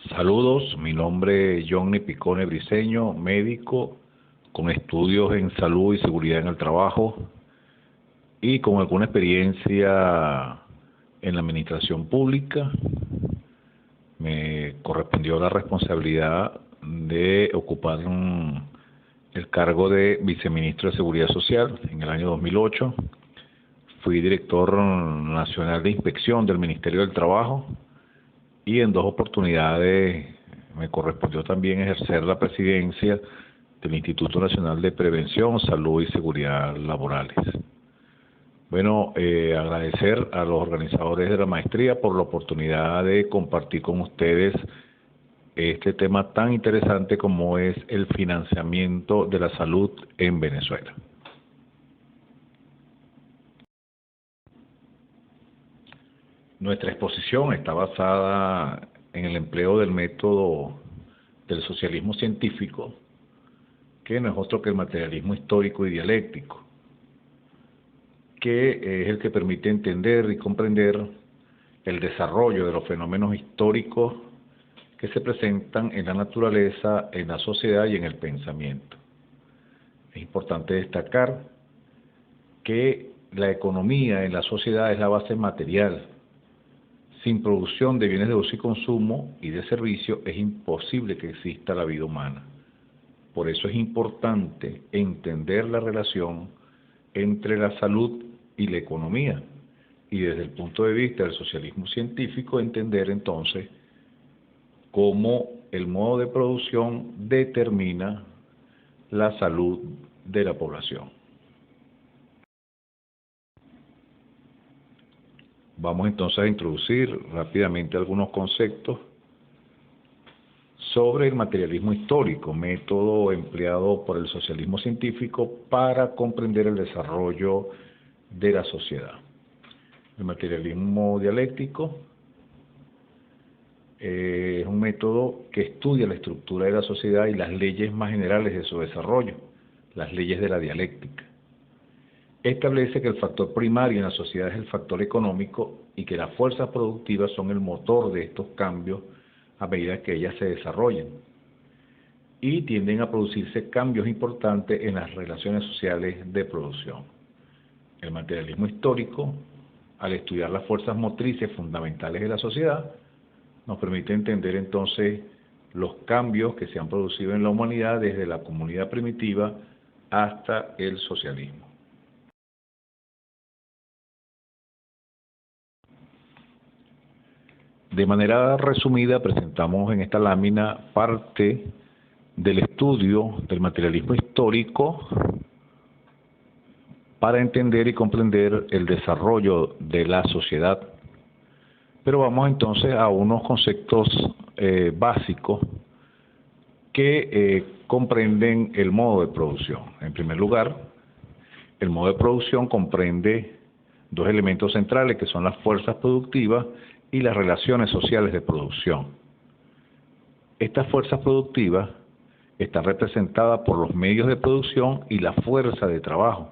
Saludos, mi nombre es Johnny Picone Briceño, médico con estudios en salud y seguridad en el trabajo y con alguna experiencia en la administración pública. Me correspondió la responsabilidad de ocupar el cargo de viceministro de Seguridad Social en el año 2008. Fui director nacional de inspección del Ministerio del Trabajo y en 2 oportunidades me correspondió también ejercer la presidencia del Instituto Nacional de Prevención, Salud y Seguridad Laborales. Bueno, agradecer a los organizadores de la maestría por la oportunidad de compartir con ustedes este tema tan interesante como es el financiamiento de la salud en Venezuela. Nuestra exposición está basada en el empleo del método del socialismo científico, que no es otro que el materialismo histórico y dialéctico, que es el que permite entender y comprender el desarrollo de los fenómenos históricos que se presentan en la naturaleza, en la sociedad y en el pensamiento. Es importante destacar que la economía en la sociedad es la base material. Sin producción de bienes de uso y consumo y de servicio es imposible que exista la vida humana. Por eso es importante entender la relación entre la salud y la economía. Y desde el punto de vista del socialismo científico, entender entonces cómo el modo de producción determina la salud de la población. Vamos entonces a introducir rápidamente algunos conceptos sobre el materialismo histórico, método empleado por el socialismo científico para comprender el desarrollo de la sociedad. El materialismo dialéctico es un método que estudia la estructura de la sociedad y las leyes más generales de su desarrollo, las leyes de la dialéctica. Establece que el factor primario en la sociedad es el factor económico y que las fuerzas productivas son el motor de estos cambios a medida que ellas se desarrollan. Y tienden a producirse cambios importantes en las relaciones sociales de producción. El materialismo histórico, al estudiar las fuerzas motrices fundamentales de la sociedad, nos permite entender entonces los cambios que se han producido en la humanidad desde la comunidad primitiva hasta el socialismo. De manera resumida, presentamos en esta lámina parte del estudio del materialismo histórico para entender y comprender el desarrollo de la sociedad. Pero vamos entonces a unos conceptos básicos que comprenden el modo de producción. En primer lugar, el modo de producción comprende 2 elementos centrales que son las fuerzas productivas y las relaciones sociales de producción. Estas fuerzas productivas están representadas por los medios de producción y la fuerza de trabajo,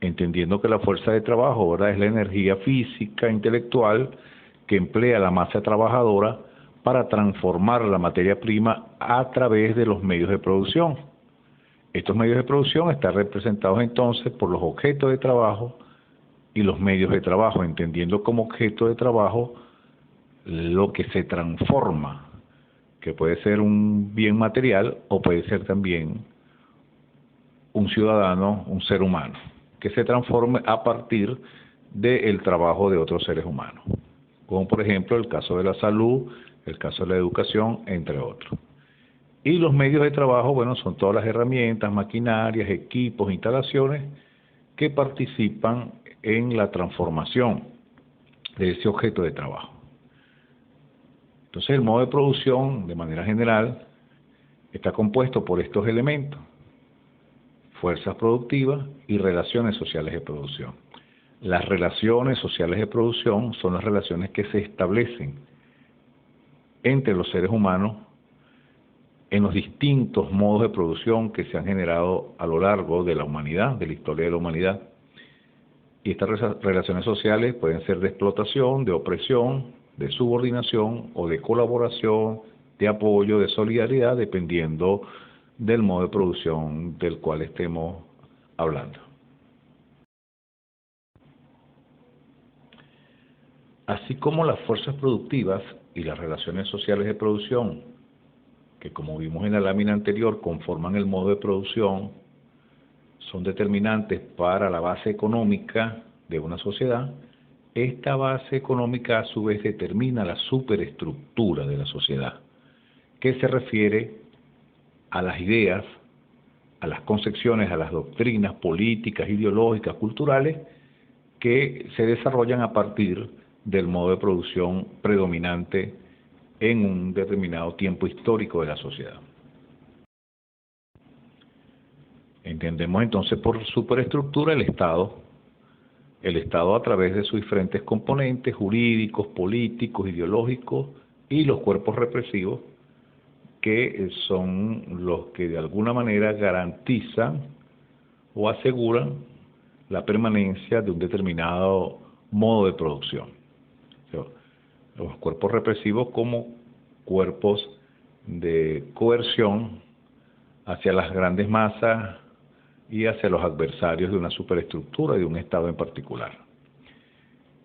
entendiendo que la fuerza de trabajo ahora es la energía física, intelectual, que emplea la masa trabajadora para transformar la materia prima a través de los medios de producción. Estos medios de producción están representados entonces por los objetos de trabajo y los medios de trabajo, entendiendo como objeto de trabajo lo que se transforma, que puede ser un bien material o puede ser también un ciudadano, un ser humano, que se transforme a partir del trabajo de otros seres humanos, como por ejemplo el caso de la salud, el caso de la educación, entre otros. Y los medios de trabajo, bueno, son todas las herramientas, maquinarias, equipos, instalaciones que participan en la transformación de ese objeto de trabajo. Entonces, el modo de producción, de manera general, está compuesto por estos elementos: fuerzas productivas y relaciones sociales de producción. Las relaciones sociales de producción son las relaciones que se establecen entre los seres humanos en los distintos modos de producción que se han generado a lo largo de la humanidad, de la historia de la humanidad. Y estas relaciones sociales pueden ser de explotación, de opresión, de subordinación o de colaboración, de apoyo, de solidaridad, dependiendo del modo de producción del cual estemos hablando. Así como las fuerzas productivas y las relaciones sociales de producción, que como vimos en la lámina anterior conforman el modo de producción, son determinantes para la base económica de una sociedad, esta base económica a su vez determina la superestructura de la sociedad, que se refiere a las ideas, a las concepciones, a las doctrinas políticas, ideológicas, culturales, que se desarrollan a partir del modo de producción predominante en un determinado tiempo histórico de la sociedad. Entendemos entonces por superestructura el Estado a través de sus diferentes componentes jurídicos, políticos, ideológicos y los cuerpos represivos, que son los que de alguna manera garantizan o aseguran la permanencia de un determinado modo de producción. Los cuerpos represivos como cuerpos de coerción hacia las grandes masas y hacia los adversarios de una superestructura, de un Estado en particular.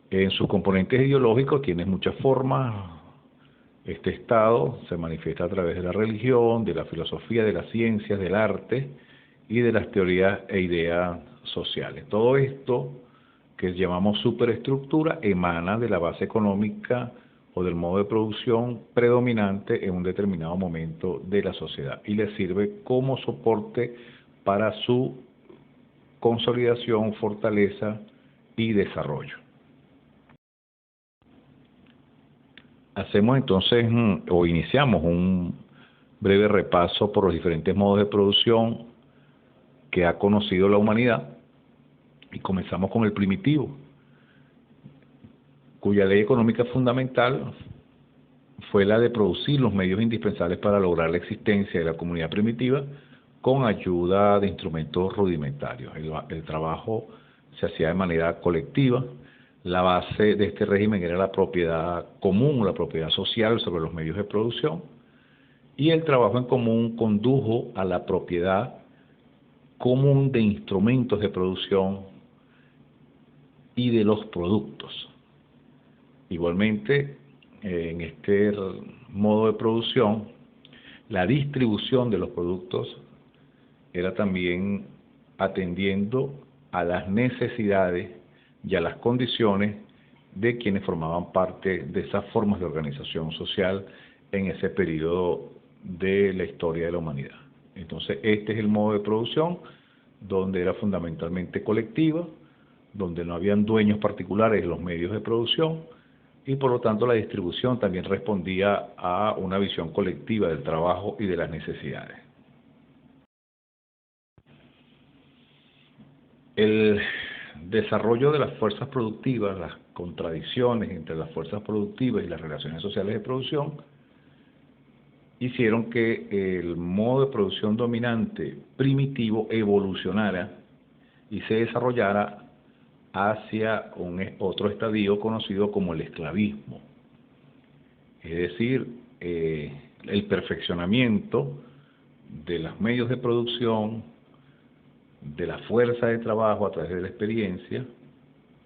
En sus componentes ideológicos tiene muchas formas. Este Estado se manifiesta a través de la religión, de la filosofía, de las ciencias, del arte y de las teorías e ideas sociales. Todo esto que llamamos superestructura emana de la base económica o del modo de producción predominante en un determinado momento de la sociedad y le sirve como soporte para su consolidación, fortaleza y desarrollo. Hacemos entonces o iniciamos un breve repaso por los diferentes modos de producción que ha conocido la humanidad y comenzamos con el primitivo, cuya ley económica fundamental fue la de producir los medios indispensables para lograr la existencia de la comunidad primitiva con ayuda de instrumentos rudimentarios. El trabajo se hacía de manera colectiva. La base de este régimen era la propiedad común, la propiedad social sobre los medios de producción, y el trabajo en común condujo a la propiedad común de instrumentos de producción y de los productos. Igualmente, en este modo de producción, la distribución de los productos era también atendiendo a las necesidades y a las condiciones de quienes formaban parte de esas formas de organización social en ese periodo de la historia de la humanidad. Entonces, este es el modo de producción donde era fundamentalmente colectiva, donde no habían dueños particulares de los medios de producción y por lo tanto la distribución también respondía a una visión colectiva del trabajo y de las necesidades. El desarrollo de las fuerzas productivas, las contradicciones entre las fuerzas productivas y las relaciones sociales de producción, hicieron que el modo de producción dominante primitivo evolucionara y se desarrollara hacia otro estadio conocido como el esclavismo. Es decir, el perfeccionamiento de los medios de producción, de la fuerza de trabajo a través de la experiencia,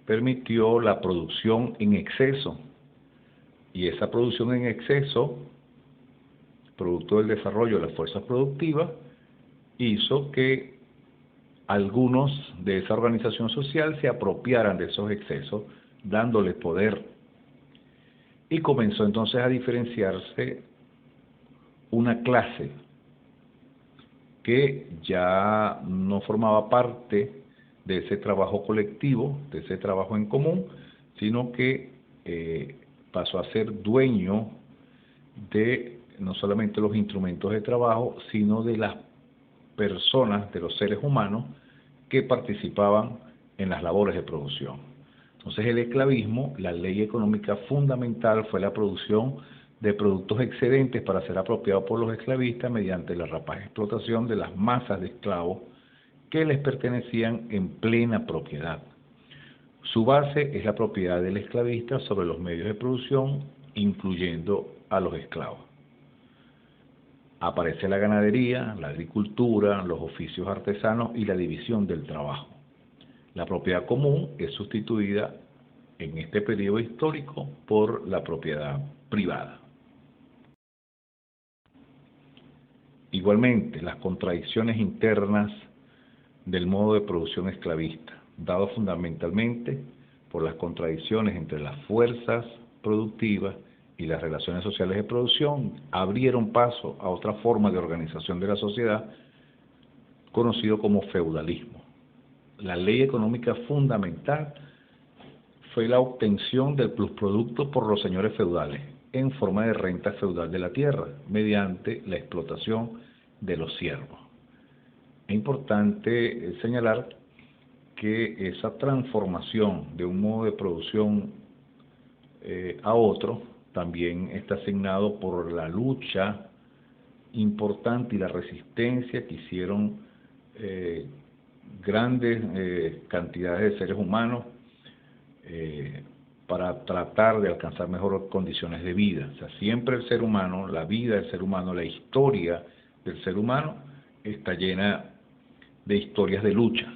permitió la producción en exceso. Y esa producción en exceso, producto del desarrollo de las fuerzas productivas, hizo que algunos de esa organización social se apropiaran de esos excesos, dándoles poder. Y comenzó entonces a diferenciarse una clase que ya no formaba parte de ese trabajo colectivo, de ese trabajo en común, sino que pasó a ser dueño de no solamente los instrumentos de trabajo, sino de las personas, de los seres humanos que participaban en las labores de producción. Entonces el esclavismo, la ley económica fundamental fue la producción de productos excedentes para ser apropiados por los esclavistas mediante la rapaz explotación de las masas de esclavos que les pertenecían en plena propiedad. Su base es la propiedad del esclavista sobre los medios de producción, incluyendo a los esclavos. Aparece la ganadería, la agricultura, los oficios artesanos y la división del trabajo. La propiedad común es sustituida en este periodo histórico por la propiedad privada. Igualmente, las contradicciones internas del modo de producción esclavista, dado fundamentalmente por las contradicciones entre las fuerzas productivas y las relaciones sociales de producción, abrieron paso a otra forma de organización de la sociedad, conocido como feudalismo. La ley económica fundamental fue la obtención del plusproducto por los señores feudales, en forma de renta feudal de la tierra, mediante la explotación de los siervos. Es importante señalar que esa transformación de un modo de producción a otro también está asignado por la lucha importante y la resistencia que hicieron grandes cantidades de seres humanos para tratar de alcanzar mejores condiciones de vida. O sea, siempre el ser humano, la vida del ser humano, la historia del ser humano está llena de historias de lucha,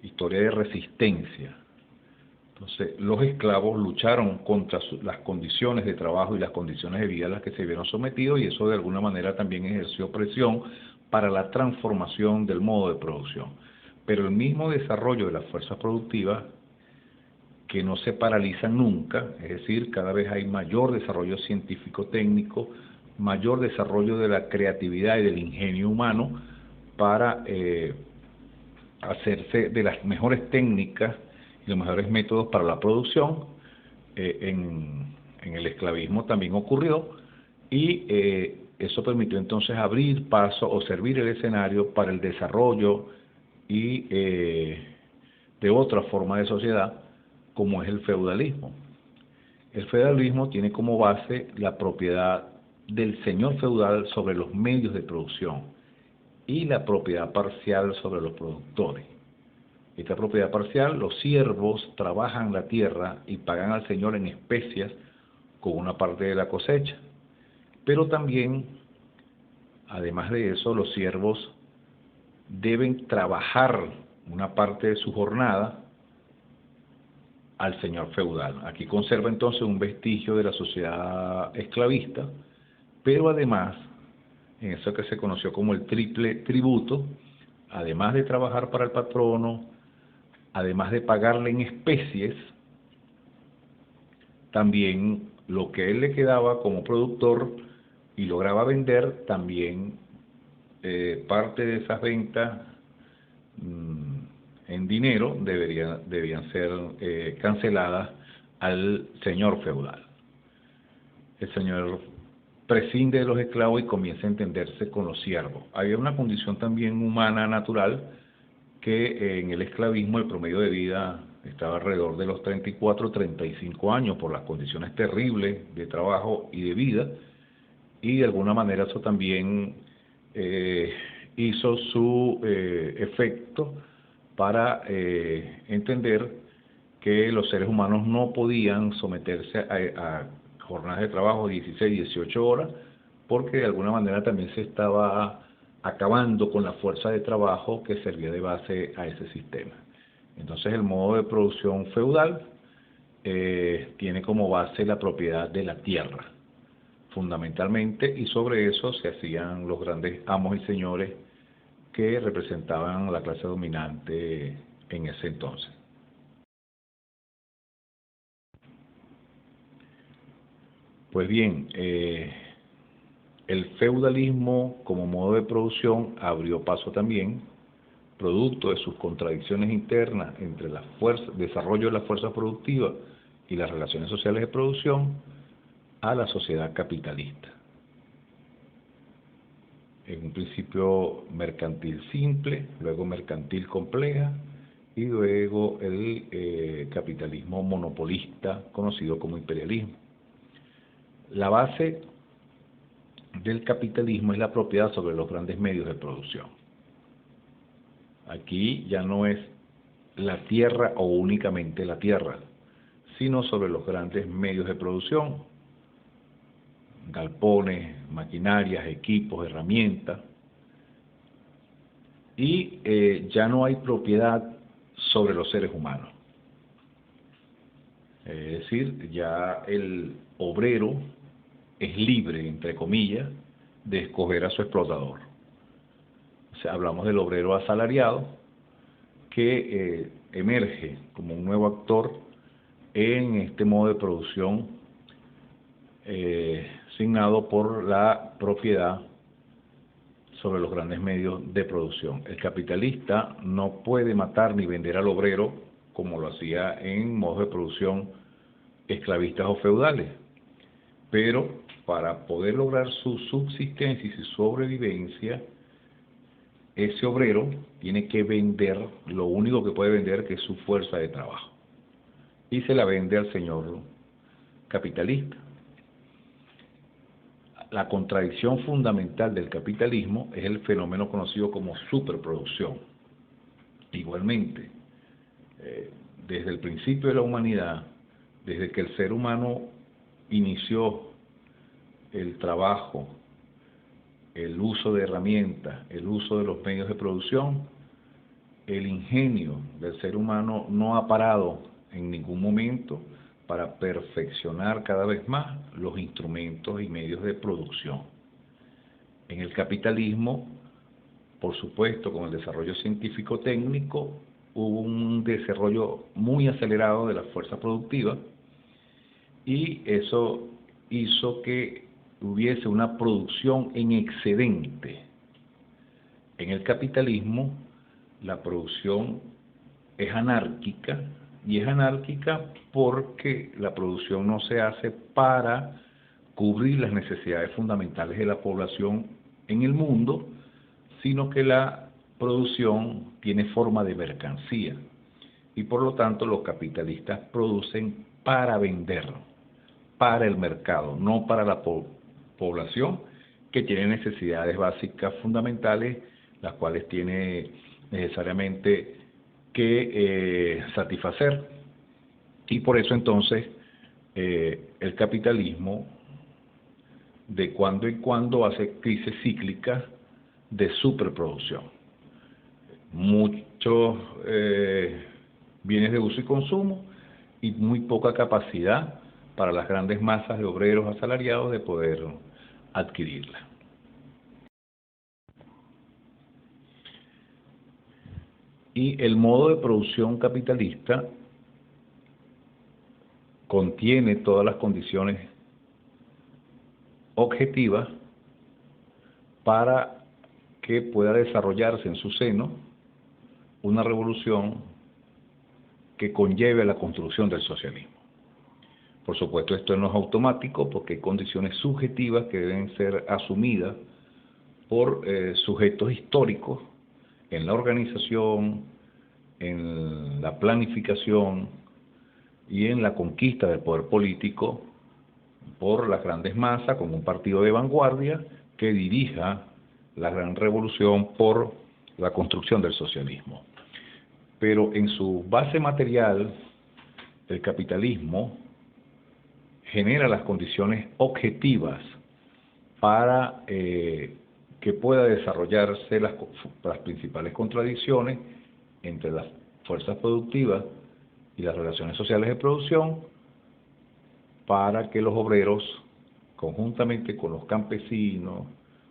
historia de resistencia. Entonces, los esclavos lucharon contra las condiciones de trabajo y las condiciones de vida a las que se vieron sometidos, y eso de alguna manera también ejerció presión para la transformación del modo de producción. Pero el mismo desarrollo de las fuerzas productivas, que no se paralizan nunca, es decir, cada vez hay mayor desarrollo científico-técnico, mayor desarrollo de la creatividad y del ingenio humano para hacerse de las mejores técnicas y los mejores métodos para la producción. En el esclavismo también ocurrió, y eso permitió entonces abrir paso o servir el escenario para el desarrollo y de otra forma de sociedad, como es el feudalismo. El feudalismo tiene como base la propiedad del señor feudal sobre los medios de producción y la propiedad parcial sobre los productores. Esta propiedad parcial, los siervos trabajan la tierra y pagan al señor en especias con una parte de la cosecha. Pero también, además de eso, los siervos deben trabajar una parte de su jornada al señor feudal. Aquí conserva entonces un vestigio de la sociedad esclavista, pero además, en eso que se conoció como el triple tributo, además de trabajar para el patrono, además de pagarle en especies, también lo que él le quedaba como productor y lograba vender, también parte de esas ventas en dinero debían ser canceladas al señor feudal. El señor prescinde de los esclavos y comienza a entenderse con los siervos. Había una condición también humana natural, que en el esclavismo el promedio de vida estaba alrededor de los 34, 35 años por las condiciones terribles de trabajo y de vida, y de alguna manera eso también hizo su efecto para entender que los seres humanos no podían someterse a jornadas de trabajo de 16, 18 horas, porque de alguna manera también se estaba acabando con la fuerza de trabajo que servía de base a ese sistema. Entonces el modo de producción feudal tiene como base la propiedad de la tierra, fundamentalmente, y sobre eso se hacían los grandes amos y señores que representaban la clase dominante en ese entonces. Pues bien, el feudalismo como modo de producción abrió paso también, producto de sus contradicciones internas entre la desarrollo de las fuerzas productivas y las relaciones sociales de producción, a la sociedad capitalista. En un principio mercantil simple, luego mercantil compleja, y luego el capitalismo monopolista, conocido como imperialismo. La base del capitalismo es la propiedad sobre los grandes medios de producción. Aquí ya no es la tierra o únicamente la tierra, sino sobre los grandes medios de producción. galpones, maquinarias, equipos, herramientas, y ya no hay propiedad sobre los seres humanos. Es decir, ya el obrero es libre, entre comillas, de escoger a su explotador. O sea, hablamos del obrero asalariado que emerge como un nuevo actor en este modo de producción signado por la propiedad sobre los grandes medios de producción. El capitalista no puede matar ni vender al obrero como lo hacía en modos de producción esclavistas o feudales, pero para poder lograr su subsistencia y su sobrevivencia, ese obrero tiene que vender lo único que puede vender, que es su fuerza de trabajo, y se la vende al señor capitalista. La contradicción fundamental del capitalismo es el fenómeno conocido como superproducción. Igualmente, desde el principio de la humanidad, desde que el ser humano inició el trabajo, el uso de herramientas, el uso de los medios de producción, el ingenio del ser humano no ha parado en ningún momento para perfeccionar cada vez más los instrumentos y medios de producción. En el capitalismo, por supuesto, con el desarrollo científico-técnico, hubo un desarrollo muy acelerado de la fuerza productiva y eso hizo que hubiese una producción en excedente. En el capitalismo, la producción es anárquica, y es anárquica porque la producción no se hace para cubrir las necesidades fundamentales de la población en el mundo, sino que la producción tiene forma de mercancía, y por lo tanto los capitalistas producen para vender, para el mercado, no para la población, que tiene necesidades básicas fundamentales, las cuales tiene necesariamente que satisfacer. Y por eso entonces el capitalismo de cuando en cuando hace crisis cíclicas de superproducción. Muchos bienes de uso y consumo y muy poca capacidad para las grandes masas de obreros asalariados de poder adquirirla. Y el modo de producción capitalista contiene todas las condiciones objetivas para que pueda desarrollarse en su seno una revolución que conlleve a la construcción del socialismo. Por supuesto, esto no es automático porque hay condiciones subjetivas que deben ser asumidas por sujetos históricos en la organización, en la planificación y en la conquista del poder político por las grandes masas, como un partido de vanguardia que dirija la gran revolución por la construcción del socialismo. Pero en su base material, el capitalismo genera las condiciones objetivas para que pueda desarrollarse las principales contradicciones entre las fuerzas productivas y las relaciones sociales de producción, para que los obreros, conjuntamente con los campesinos,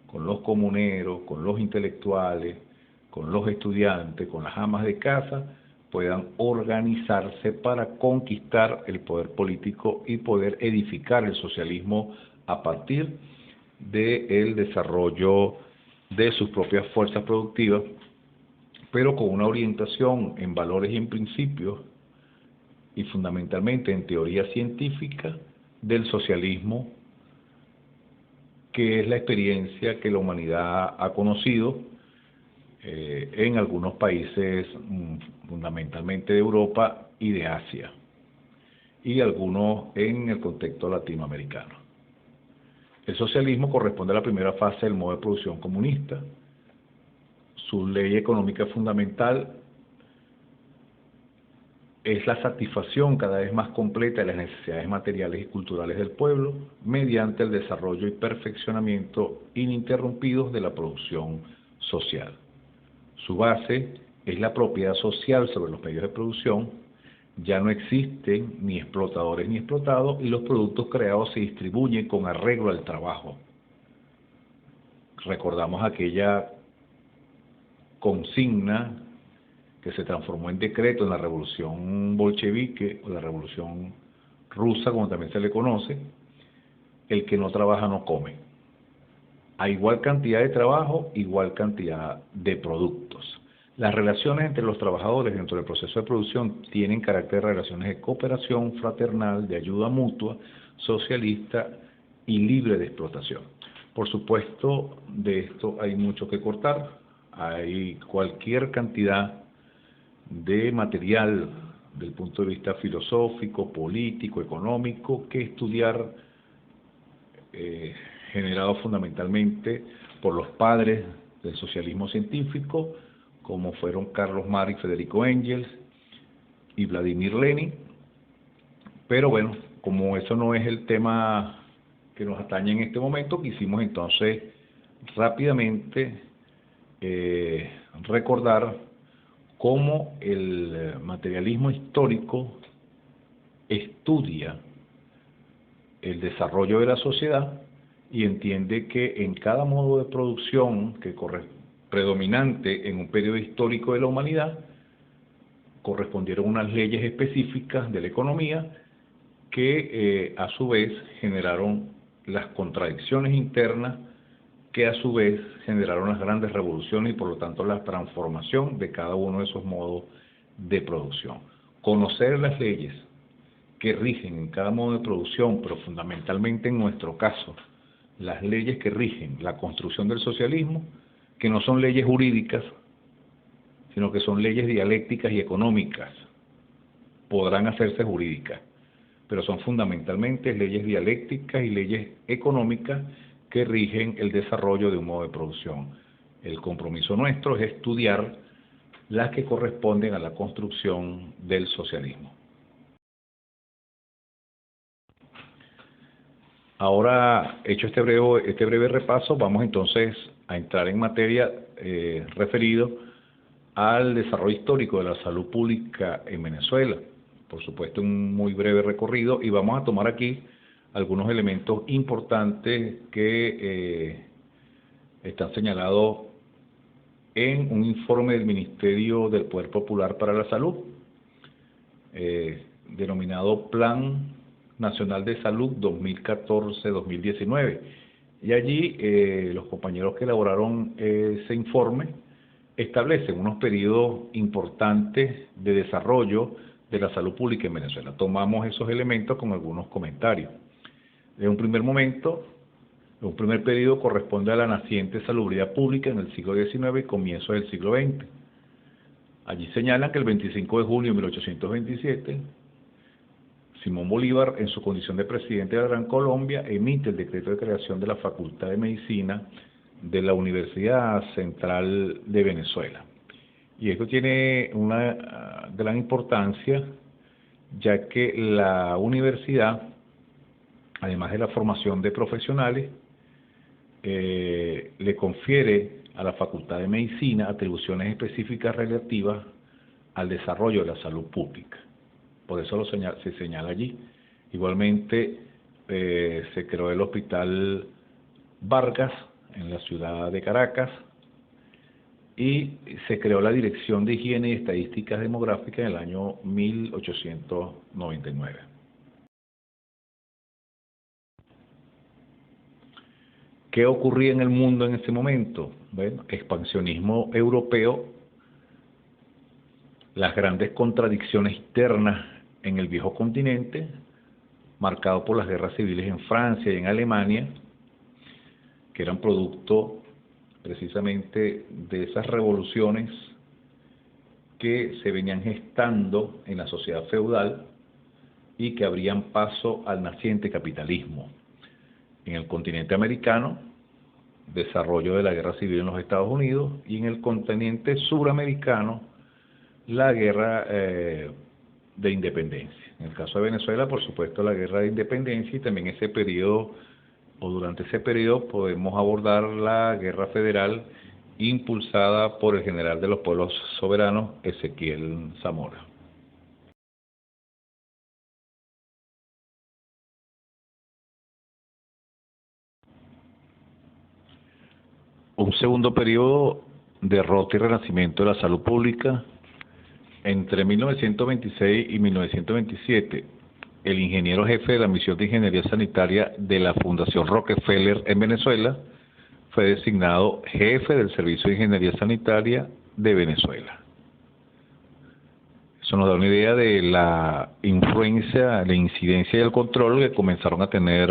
con los comuneros, con los intelectuales, con los estudiantes, con las amas de casa, puedan organizarse para conquistar el poder político y poder edificar el socialismo a partir del desarrollo de sus propias fuerzas productivas, pero con una orientación en valores y en principios, y fundamentalmente en teoría científica del socialismo, que es la experiencia que la humanidad ha conocido en algunos países, fundamentalmente de Europa y de Asia, y algunos en el contexto latinoamericano. El socialismo corresponde a la primera fase del modo de producción comunista. Su ley económica fundamental es la satisfacción cada vez más completa de las necesidades materiales y culturales del pueblo mediante el desarrollo y perfeccionamiento ininterrumpidos de la producción social. Su base es la propiedad social sobre los medios de producción. Ya no existen ni explotadores ni explotados y los productos creados se distribuyen con arreglo al trabajo. Recordamos aquella consigna que se transformó en decreto en la revolución bolchevique o la revolución rusa, como también se le conoce: el que no trabaja no come. A igual cantidad de trabajo, igual cantidad de productos. Las relaciones entre los trabajadores dentro del proceso de producción tienen carácter de relaciones de cooperación fraternal, de ayuda mutua, socialista y libre de explotación. Por supuesto, de esto hay mucho que cortar. Hay cualquier cantidad de material del punto de vista filosófico, político, económico, que estudiar, generado fundamentalmente por los padres del socialismo científico, como fueron Carlos Marx y Federico Engels y Vladimir Lenin. Pero bueno, como eso no es el tema que nos atañe en este momento, quisimos entonces rápidamente recordar cómo el materialismo histórico estudia el desarrollo de la sociedad y entiende que en cada modo de producción predominante en un periodo histórico de la humanidad correspondieron unas leyes específicas de la economía que a su vez generaron las contradicciones internas, que a su vez generaron las grandes revoluciones y por lo tanto la transformación de cada uno de esos modos de producción. Conocer las leyes que rigen en cada modo de producción, pero fundamentalmente en nuestro caso, las leyes que rigen la construcción del socialismo, que no son leyes jurídicas, sino que son leyes dialécticas y económicas. Podrán hacerse jurídicas, pero son fundamentalmente leyes dialécticas y leyes económicas que rigen el desarrollo de un modo de producción. El compromiso nuestro es estudiar las que corresponden a la construcción del socialismo. Ahora, hecho este breve repaso, vamos entonces a entrar en materia referido al desarrollo histórico de la salud pública en Venezuela. Por supuesto, un muy breve recorrido, y vamos a tomar aquí algunos elementos importantes que están señalados en un informe del Ministerio del Poder Popular para la Salud, denominado Plan Nacional de Salud 2014-2019. Y allí los compañeros que elaboraron ese informe establecen unos periodos importantes de desarrollo de la salud pública en Venezuela. Tomamos esos elementos con algunos comentarios. En un primer momento, un primer periodo corresponde a la naciente salubridad pública en el siglo XIX y comienzos del siglo XX. Allí señalan que el 25 de junio de 1827, Simón Bolívar, en su condición de presidente de la Gran Colombia, emite el decreto de creación de la Facultad de Medicina de la Universidad Central de Venezuela. Y esto tiene una gran importancia, ya que la universidad, además de la formación de profesionales, le confiere a la Facultad de Medicina atribuciones específicas relativas al desarrollo de la salud pública. Por eso se señala allí. Igualmente, se creó el Hospital Vargas en la ciudad de Caracas y se creó la Dirección de Higiene y Estadísticas Demográficas en el año 1899. ¿Qué ocurría en el mundo en ese momento? Bueno, expansionismo europeo, las grandes contradicciones externas en el viejo continente, marcado por las guerras civiles en Francia y en Alemania, que eran producto precisamente de esas revoluciones que se venían gestando en la sociedad feudal y que abrían paso al naciente capitalismo. En el continente americano, desarrollo de la guerra civil en los Estados Unidos, y en el continente suramericano, la guerra de independencia. En el caso de Venezuela, por supuesto, la guerra de independencia, y también ese periodo, o durante ese periodo, podemos abordar la guerra federal impulsada por el general de los pueblos soberanos, Ezequiel Zamora. Un segundo periodo, derrota y renacimiento de la salud pública. Entre 1926 y 1927, el ingeniero jefe de la misión de ingeniería sanitaria de la Fundación Rockefeller en Venezuela fue designado jefe del Servicio de Ingeniería Sanitaria de Venezuela. Eso nos da una idea de la influencia, la incidencia y el control que comenzaron a tener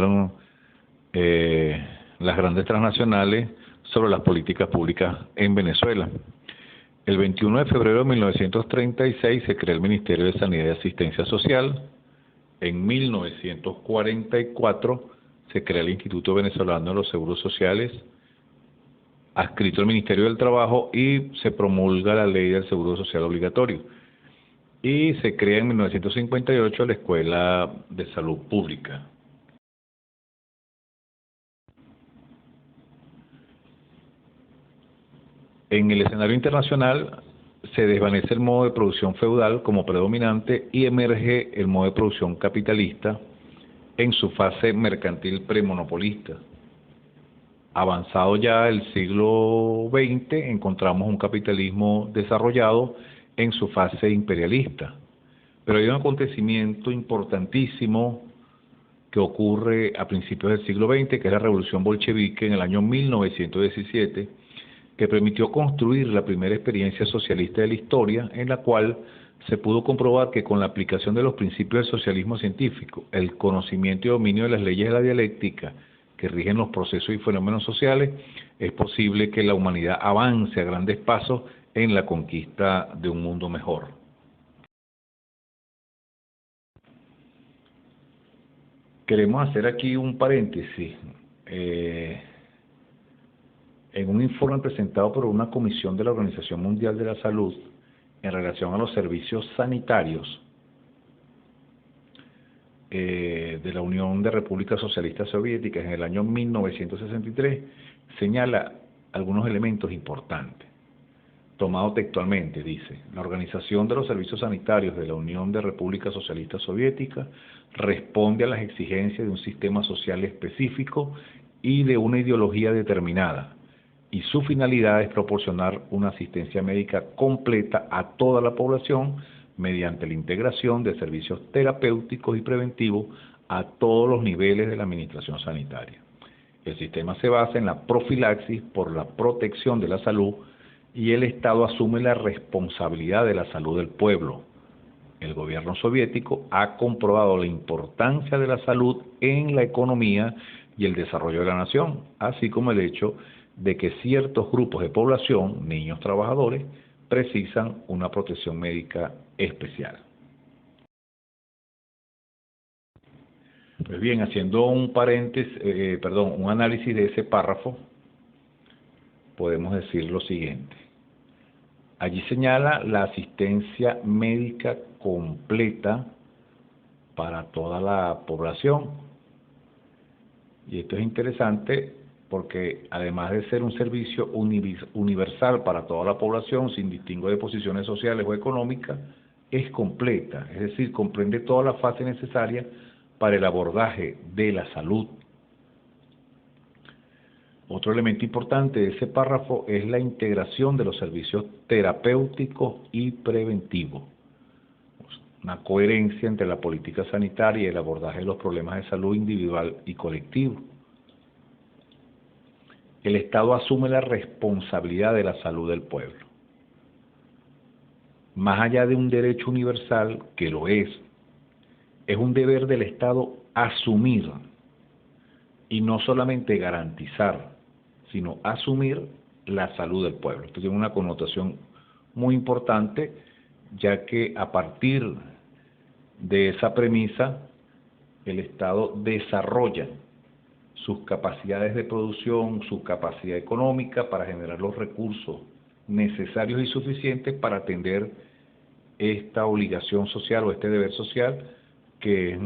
las grandes transnacionales sobre las políticas públicas en Venezuela. El 21 de febrero de 1936 se crea el Ministerio de Sanidad y Asistencia Social. En 1944 se crea el Instituto Venezolano de los Seguros Sociales, adscrito al Ministerio del Trabajo, y se promulga la Ley del Seguro Social Obligatorio. Y se crea en 1958 la Escuela de Salud Pública. En el escenario internacional se desvanece el modo de producción feudal como predominante y emerge el modo de producción capitalista en su fase mercantil premonopolista. Avanzado ya el siglo XX, encontramos un capitalismo desarrollado en su fase imperialista. Pero hay un acontecimiento importantísimo que ocurre a principios del siglo XX, que es la Revolución Bolchevique en el año 1917, que permitió construir la primera experiencia socialista de la historia, en la cual se pudo comprobar que con la aplicación de los principios del socialismo científico, el conocimiento y dominio de las leyes de la dialéctica que rigen los procesos y fenómenos sociales, es posible que la humanidad avance a grandes pasos en la conquista de un mundo mejor. Queremos hacer aquí un paréntesis. En un informe presentado por una comisión de la Organización Mundial de la Salud en relación a los servicios sanitarios de la Unión de Repúblicas Socialistas Soviéticas en el año 1963, señala algunos elementos importantes. Tomado textualmente, dice: la Organización de los Servicios Sanitarios de la Unión de Repúblicas Socialistas Soviéticas responde a las exigencias de un sistema social específico y de una ideología determinada, y su finalidad es proporcionar una asistencia médica completa a toda la población mediante la integración de servicios terapéuticos y preventivos a todos los niveles de la administración sanitaria. El sistema se basa en la profilaxis por la protección de la salud, y el Estado asume la responsabilidad de la salud del pueblo. El gobierno soviético ha comprobado la importancia de la salud en la economía y el desarrollo de la nación, así como el hecho de que ciertos grupos de población, niños trabajadores, precisan una protección médica especial. Pues bien, haciendo un un análisis de ese párrafo, podemos decir lo siguiente. Allí señala la asistencia médica completa para toda la población. Y esto es interesante porque además de ser un servicio universal para toda la población, sin distingo de posiciones sociales o económicas, es completa, es decir, comprende toda la fase necesaria para el abordaje de la salud. Otro elemento importante de ese párrafo es la integración de los servicios terapéuticos y preventivos. Una coherencia entre la política sanitaria y el abordaje de los problemas de salud individual y colectivo. El Estado asume la responsabilidad de la salud del pueblo. Más allá de un derecho universal, que lo es un deber del Estado asumir, y no solamente garantizar, sino asumir la salud del pueblo. Esto tiene una connotación muy importante, ya que a partir de esa premisa, el Estado desarrolla sus capacidades de producción, su capacidad económica para generar los recursos necesarios y suficientes para atender esta obligación social o este deber social que es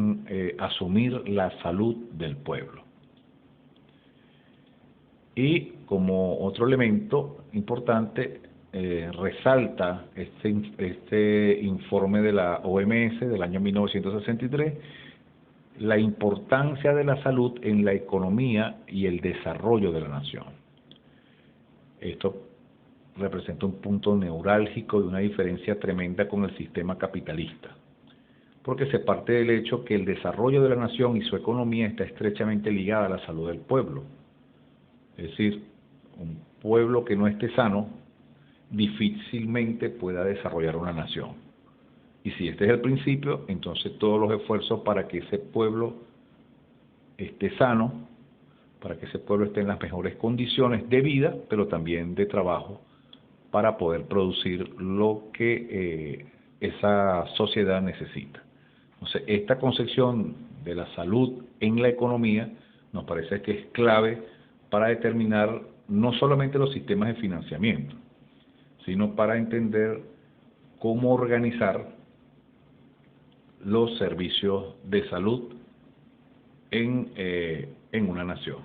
asumir la salud del pueblo. Y como otro elemento importante, resalta este informe de la OMS del año 1963, la importancia de la salud en la economía y el desarrollo de la nación. Esto representa un punto neurálgico y una diferencia tremenda con el sistema capitalista, porque se parte del hecho que el desarrollo de la nación y su economía está estrechamente ligada a la salud del pueblo. Es decir, un pueblo que no esté sano difícilmente pueda desarrollar una nación. Y si este es el principio, entonces todos los esfuerzos para que ese pueblo esté sano, para que ese pueblo esté en las mejores condiciones de vida, pero también de trabajo, para poder producir lo que esa sociedad necesita. Entonces, esta concepción de la salud en la economía nos parece que es clave para determinar no solamente los sistemas de financiamiento, sino para entender cómo organizar los servicios de salud en una nación.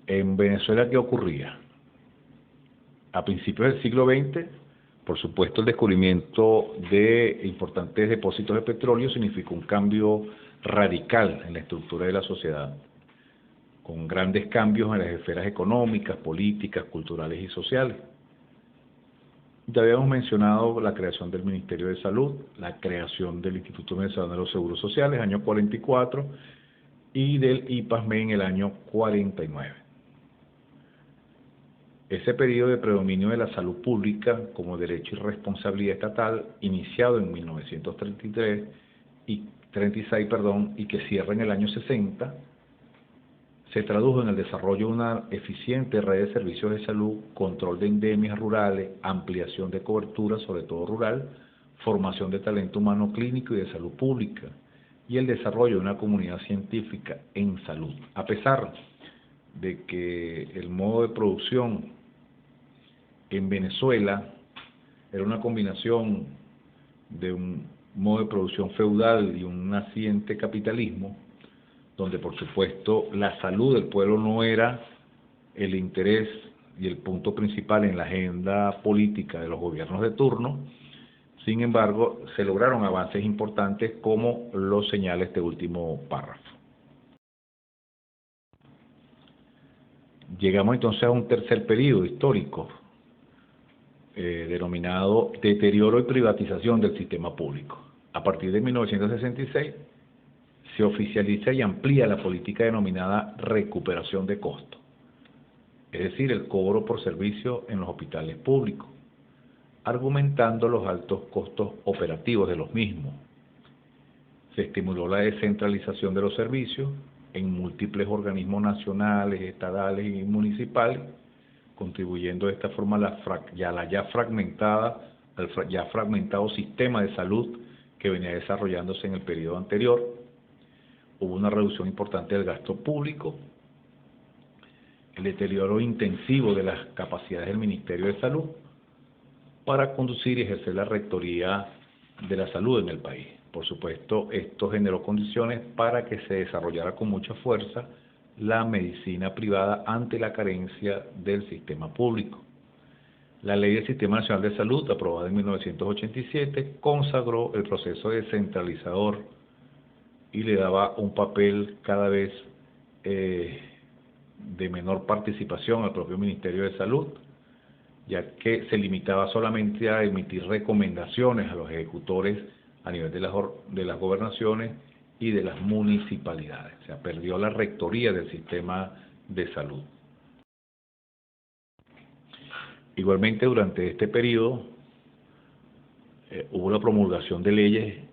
En Venezuela, ¿qué ocurría? A principios del siglo XX, por supuesto, el descubrimiento de importantes depósitos de petróleo significó un cambio radical en la estructura de la sociedad, con grandes cambios en las esferas económicas, políticas, culturales y sociales. Ya habíamos mencionado la creación del Ministerio de Salud, la creación del Instituto Venezolano de los Seguros Sociales, año 44, y del IPASME en el año 49. Ese periodo de predominio de la salud pública como derecho y responsabilidad estatal, iniciado en 1936, y que cierra en el año 60, se tradujo en el desarrollo de una eficiente red de servicios de salud, control de endemias rurales, ampliación de cobertura, sobre todo rural, formación de talento humano clínico y de salud pública, y el desarrollo de una comunidad científica en salud. A pesar de que el modo de producción en Venezuela era una combinación de un modo de producción feudal y un naciente capitalismo, donde por supuesto la salud del pueblo no era el interés y el punto principal en la agenda política de los gobiernos de turno. Sin embargo, se lograron avances importantes como lo señala este último párrafo. Llegamos entonces a un tercer periodo histórico, denominado deterioro y privatización del sistema público. A partir de 1966, se oficializa y amplía la política denominada recuperación de costos, es decir, el cobro por servicio en los hospitales públicos, argumentando los altos costos operativos de los mismos. Se estimuló la descentralización de los servicios en múltiples organismos nacionales, estatales y municipales, contribuyendo de esta forma al ya fragmentado sistema de salud que venía desarrollándose en el periodo anterior. Hubo una reducción importante del gasto público, el deterioro intensivo de las capacidades del Ministerio de Salud para conducir y ejercer la rectoría de la salud en el país. Por supuesto, esto generó condiciones para que se desarrollara con mucha fuerza la medicina privada ante la carencia del sistema público. La Ley del Sistema Nacional de Salud, aprobada en 1987, consagró el proceso descentralizador y le daba un papel cada vez de menor participación al propio Ministerio de Salud, ya que se limitaba solamente a emitir recomendaciones a los ejecutores a nivel de las gobernaciones y de las municipalidades. O sea, perdió la rectoría del sistema de salud. Igualmente, durante este periodo hubo la promulgación de leyes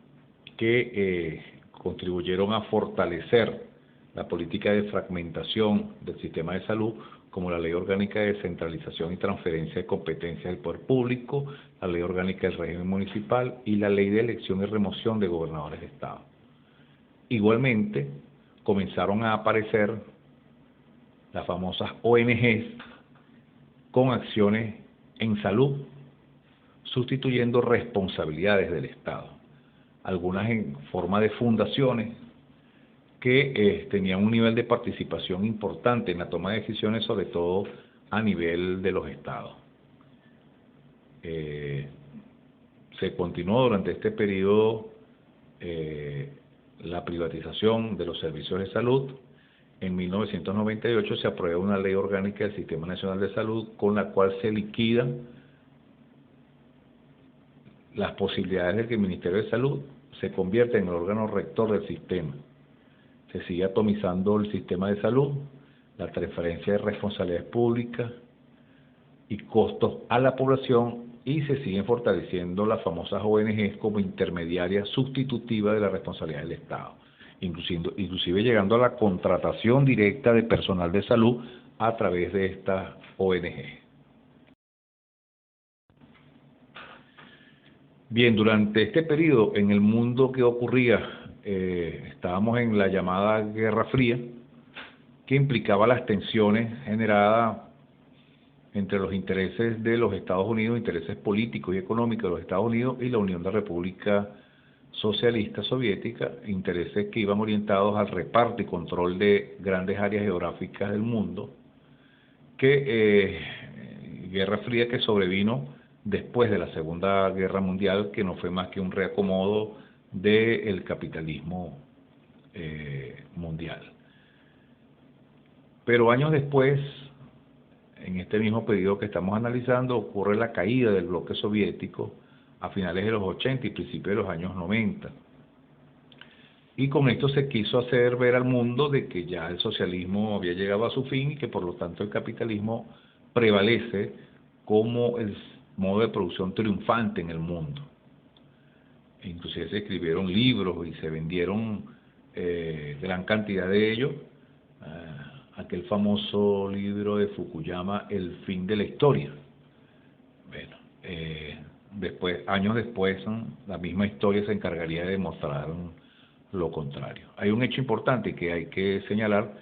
que contribuyeron a fortalecer la política de fragmentación del sistema de salud, como la Ley Orgánica de Descentralización y Transferencia de Competencias del Poder Público, la Ley Orgánica del Régimen Municipal y la Ley de Elección y Remoción de Gobernadores de Estado. Igualmente, comenzaron a aparecer las famosas ONGs con acciones en salud, sustituyendo responsabilidades del Estado, algunas en forma de fundaciones que tenían un nivel de participación importante en la toma de decisiones, sobre todo a nivel de los estados. Se continuó durante este periodo la privatización de los servicios de salud. En 1998 se aprueba una ley orgánica del Sistema Nacional de Salud con la cual se liquidan las posibilidades de que el Ministerio de Salud se convierta en el órgano rector del sistema. Se sigue atomizando el sistema de salud, la transferencia de responsabilidades públicas y costos a la población, y se siguen fortaleciendo las famosas ONGs como intermediarias sustitutivas de la responsabilidad del Estado, inclusive llegando a la contratación directa de personal de salud a través de estas ONG. Bien, durante este periodo en el mundo, ¿qué ocurría? Estábamos en la llamada Guerra Fría, que implicaba las tensiones generadas entre los intereses de los Estados Unidos, intereses políticos y económicos de los Estados Unidos y la Unión de República Socialista Soviética, intereses que iban orientados al reparto y control de grandes áreas geográficas del mundo, Guerra Fría que sobrevino después de la Segunda Guerra Mundial, que no fue más que un reacomodo del capitalismo mundial. Pero años después, en este mismo periodo que estamos analizando, ocurre la caída del bloque soviético a finales de los 80 y principios de los años 90. Y con esto se quiso hacer ver al mundo de que ya el socialismo había llegado a su fin y que por lo tanto el capitalismo prevalece como el modo de producción triunfante en el mundo. Inclusive se escribieron libros y se vendieron gran cantidad de ellos. Aquel famoso libro de Fukuyama, El fin de la historia. Bueno, años después, la misma historia se encargaría de demostrar lo contrario. Hay un hecho importante que hay que señalar,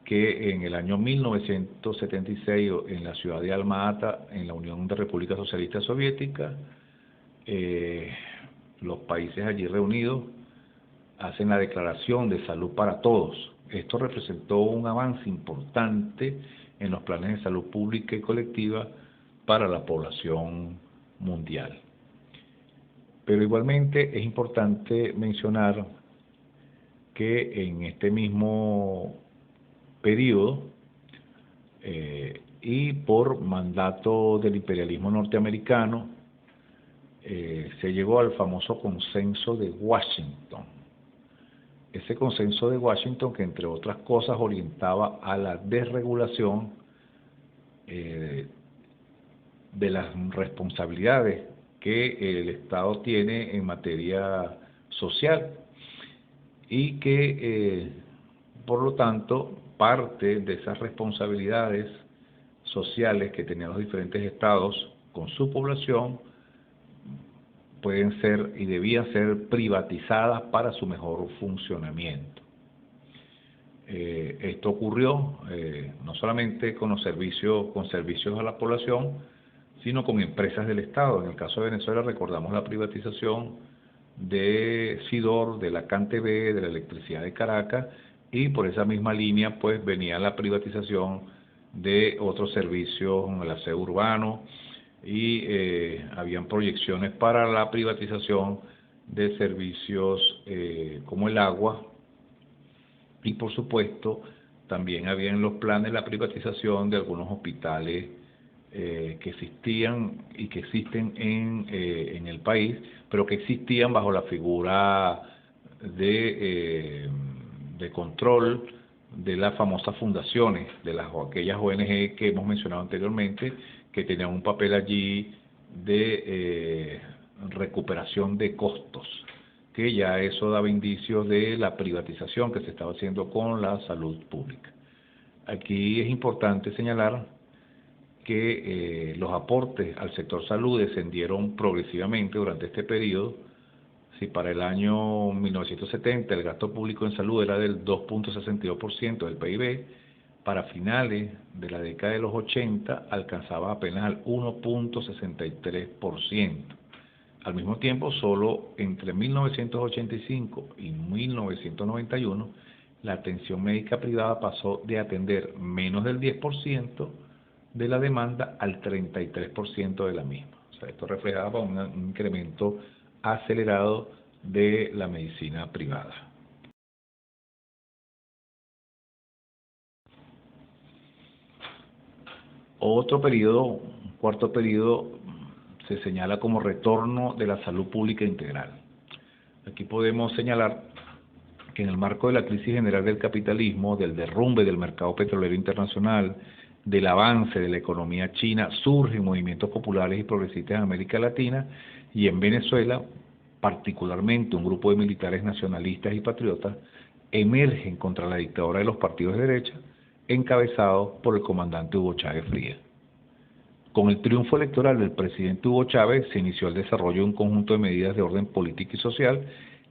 que en el año 1976, en la ciudad de Alma-Ata, en la Unión de Repúblicas Socialistas Soviéticas, los países allí reunidos hacen la Declaración de Salud para Todos. Esto representó un avance importante en los planes de salud pública y colectiva para la población mundial. Pero igualmente es importante mencionar que en este mismo periodo y por mandato del imperialismo norteamericano se llegó al famoso consenso de Washington. Ese consenso de Washington, que entre otras cosas orientaba a la desregulación de las responsabilidades que el Estado tiene en materia social y que por lo tanto parte de esas responsabilidades sociales que tenían los diferentes estados con su población pueden ser y debían ser privatizadas para su mejor funcionamiento. Esto ocurrió no solamente con servicios a la población, sino con empresas del Estado. En el caso de Venezuela recordamos la privatización de Sidor, de la CanTV, de la electricidad de Caracas, y por esa misma línea pues venía la privatización de otros servicios, el aseo urbano, y habían proyecciones para la privatización de servicios como el agua, y por supuesto también había en los planes la privatización de algunos hospitales que existían y que existen en el país, pero que existían bajo la figura de control de las famosas fundaciones, de aquellas ONG que hemos mencionado anteriormente, que tenían un papel allí de recuperación de costos, que ya eso daba indicios de la privatización que se estaba haciendo con la salud pública. Aquí es importante señalar que los aportes al sector salud descendieron progresivamente durante este periodo. Si para el año 1970 el gasto público en salud era del 2.62% del PIB, para finales de la década de los 80 alcanzaba apenas al 1.63%. Al mismo tiempo, solo entre 1985 y 1991, la atención médica privada pasó de atender menos del 10% de la demanda al 33% de la misma. O sea, esto reflejaba un incremento acelerado de la medicina privada. Otro periodo, un cuarto periodo, se señala como retorno de la salud pública integral. Aquí podemos señalar que en el marco de la crisis general del capitalismo, del derrumbe del mercado petrolero internacional, del avance de la economía china, surgen movimientos populares y progresistas en América Latina y en Venezuela, particularmente un grupo de militares nacionalistas y patriotas, emergen contra la dictadura de los partidos de derecha, encabezados por el comandante Hugo Chávez Frías. Con el triunfo electoral del presidente Hugo Chávez se inició el desarrollo de un conjunto de medidas de orden político y social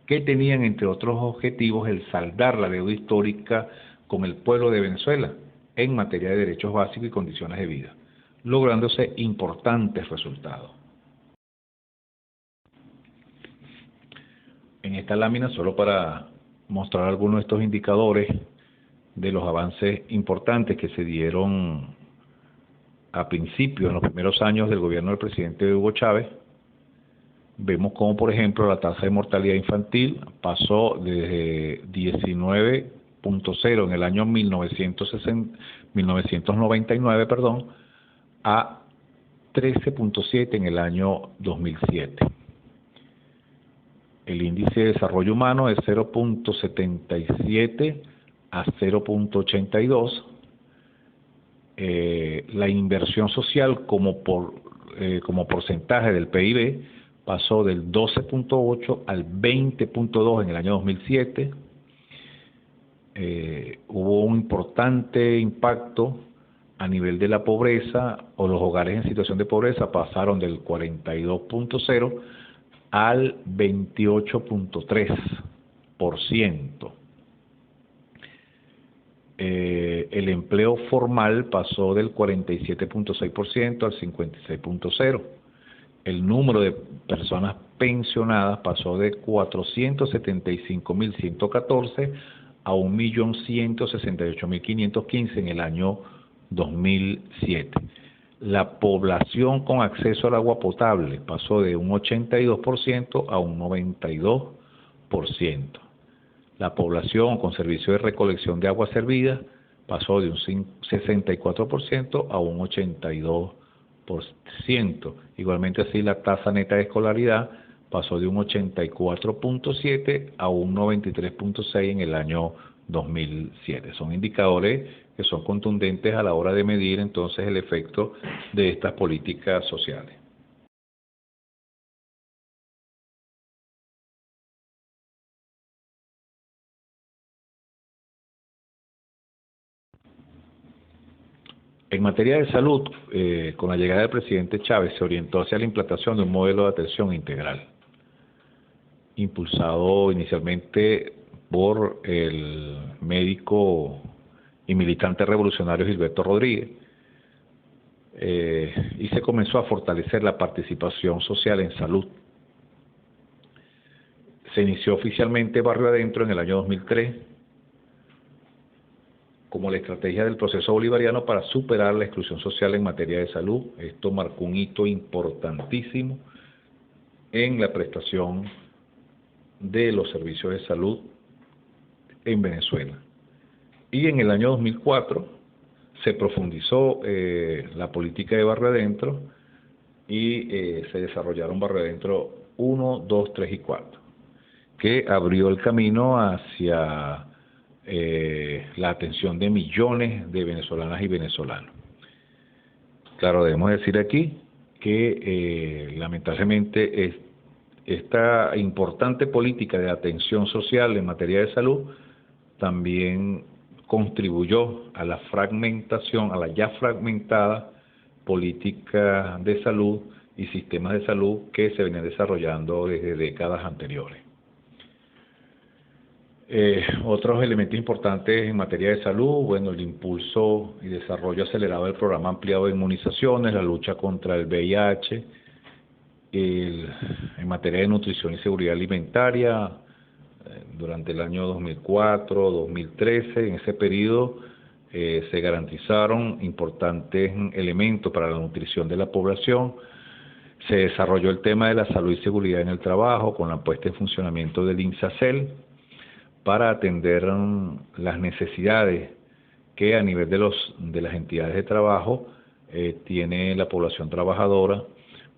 que tenían, entre otros objetivos, el saldar la deuda histórica con el pueblo de Venezuela en materia de derechos básicos y condiciones de vida, lográndose importantes resultados. En esta lámina, solo para mostrar algunos de estos indicadores de los avances importantes que se dieron a principios, en los primeros años del gobierno del presidente Hugo Chávez, vemos como, por ejemplo, la tasa de mortalidad infantil pasó desde 19.0 en el año 1999, a 13.7 en el año 2007. El índice de desarrollo humano es 0.77 a 0.82. La inversión social como porcentaje del PIB pasó del 12.8 al 20.2 en el año 2007. Hubo un importante impacto a nivel de la pobreza, o los hogares en situación de pobreza pasaron del 42.0 al 28.3%. El empleo formal pasó del 47.6% al 56.0%. El número de personas pensionadas pasó de 475.114 a 1.168.515 en el año 2007. La población con acceso al agua potable pasó de un 82% a un 92%. La población con servicio de recolección de agua servida pasó de un 64% a un 82%. Igualmente así, la tasa neta de escolaridad pasó de un 84.7 a un 93.6 en el año 2007. Son indicadores que son contundentes a la hora de medir entonces el efecto de estas políticas sociales. En materia de salud, con la llegada del presidente Chávez se orientó hacia la implantación de un modelo de atención integral, impulsado inicialmente por el médico y militante revolucionario Gilberto Rodríguez, y se comenzó a fortalecer la participación social en salud. Se inició oficialmente Barrio Adentro en el año 2003, como la estrategia del proceso bolivariano para superar la exclusión social en materia de salud. Esto marcó un hito importantísimo en la prestación de los servicios de salud en Venezuela. Y en el año 2004 se profundizó la política de Barrio Adentro y se desarrollaron Barrio Adentro 1, 2, 3 y 4, que abrió el camino hacia la atención de millones de venezolanas y venezolanos. Claro, debemos decir aquí que lamentablemente esta importante política de atención social en materia de salud también contribuyó a la fragmentación, a la ya fragmentada política de salud y sistemas de salud que se venían desarrollando desde décadas anteriores. Otros elementos importantes en materia de salud, bueno, el impulso y desarrollo acelerado del programa ampliado de inmunizaciones, la lucha contra el VIH, en materia de nutrición y seguridad alimentaria, durante el año 2004, 2013, en ese periodo se garantizaron importantes elementos para la nutrición de la población. Se desarrolló el tema de la salud y seguridad en el trabajo con la puesta en funcionamiento del INSACEL para atender las necesidades que a nivel de las entidades de trabajo tiene la población trabajadora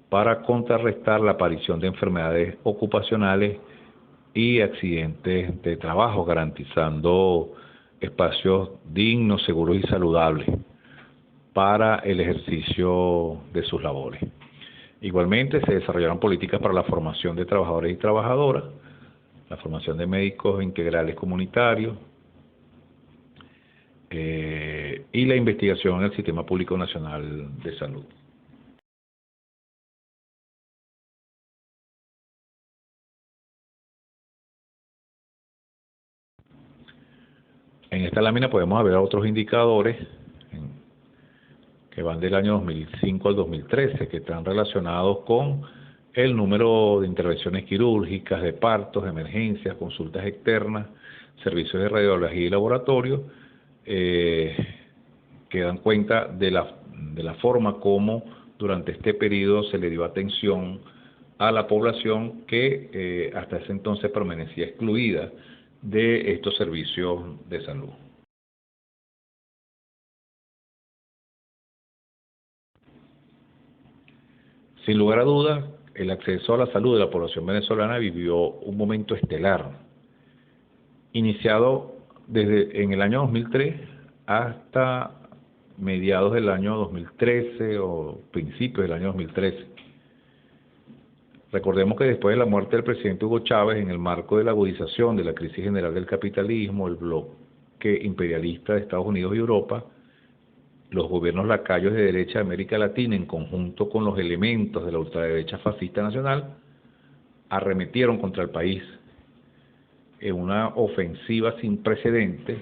para contrarrestar la aparición de enfermedades ocupacionales y accidentes de trabajo, garantizando espacios dignos, seguros y saludables para el ejercicio de sus labores. Igualmente se desarrollaron políticas para la formación de trabajadores y trabajadoras, la formación de médicos integrales comunitarios y la investigación en el Sistema Público Nacional de Salud. En esta lámina podemos ver otros indicadores que van del año 2005 al 2013, que están relacionados con el número de intervenciones quirúrgicas, de partos, de emergencias, consultas externas, servicios de radiología y laboratorio, que dan cuenta de la forma como durante este periodo se le dio atención a la población que hasta ese entonces permanecía excluida de estos servicios de salud. Sin lugar a dudas, el acceso a la salud de la población venezolana vivió un momento estelar, iniciado desde en el año 2003 hasta mediados del año 2013 o principios del año 2013. Recordemos que después de la muerte del presidente Hugo Chávez, en el marco de la agudización de la crisis general del capitalismo, el bloque imperialista de Estados Unidos y Europa, los gobiernos lacayos de derecha de América Latina, en conjunto con los elementos de la ultraderecha fascista nacional, arremetieron contra el país en una ofensiva sin precedentes,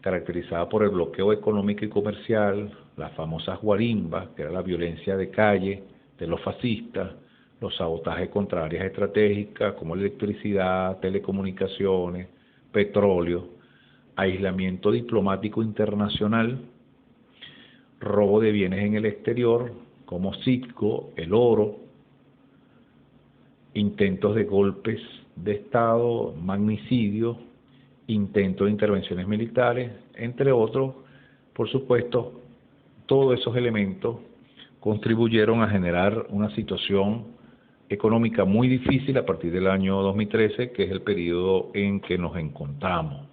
caracterizada por el bloqueo económico y comercial, las famosas guarimbas, que era la violencia de calle de los fascistas, los sabotajes contra áreas estratégicas como electricidad, telecomunicaciones, petróleo, aislamiento diplomático internacional, robo de bienes en el exterior, como Citgo, el oro, intentos de golpes de Estado, magnicidios, intentos de intervenciones militares, entre otros. Por supuesto, todos esos elementos contribuyeron a generar una situación económica muy difícil a partir del año 2013, que es el periodo en que nos encontramos.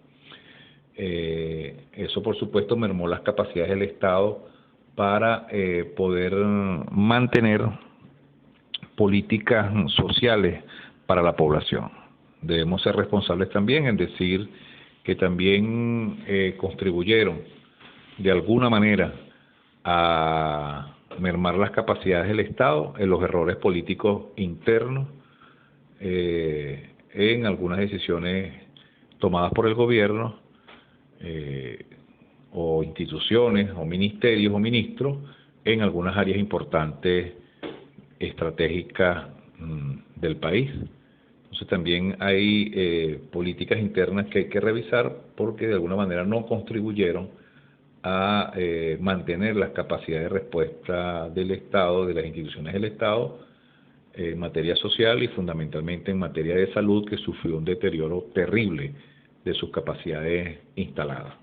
Eso, por supuesto, mermó las capacidades del Estado para poder mantener políticas sociales para la población. Debemos ser responsables también en decir que también contribuyeron de alguna manera a mermar las capacidades del Estado en los errores políticos internos, en algunas decisiones tomadas por el gobierno, o instituciones, o ministerios, o ministros, en algunas áreas importantes estratégicas del país. Entonces también hay políticas internas que hay que revisar porque de alguna manera no contribuyeron a mantener las capacidades de respuesta del Estado, de las instituciones del Estado, en materia social y fundamentalmente en materia de salud, que sufrió un deterioro terrible de sus capacidades instaladas.